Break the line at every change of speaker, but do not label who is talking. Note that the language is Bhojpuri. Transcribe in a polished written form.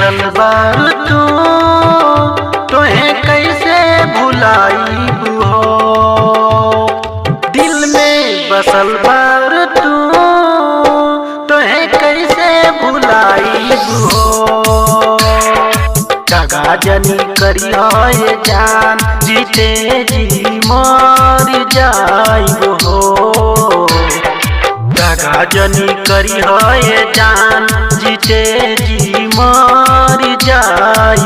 बसल बार तू तोहे कैसे भुलाईब हो। दिल में बसल बार तू तोहे कैसे भुलाईब हो। दगा जनी करी है जान जीते जी मर जाइब हो। दगा जनी करी है जान जीते जी मर जाइब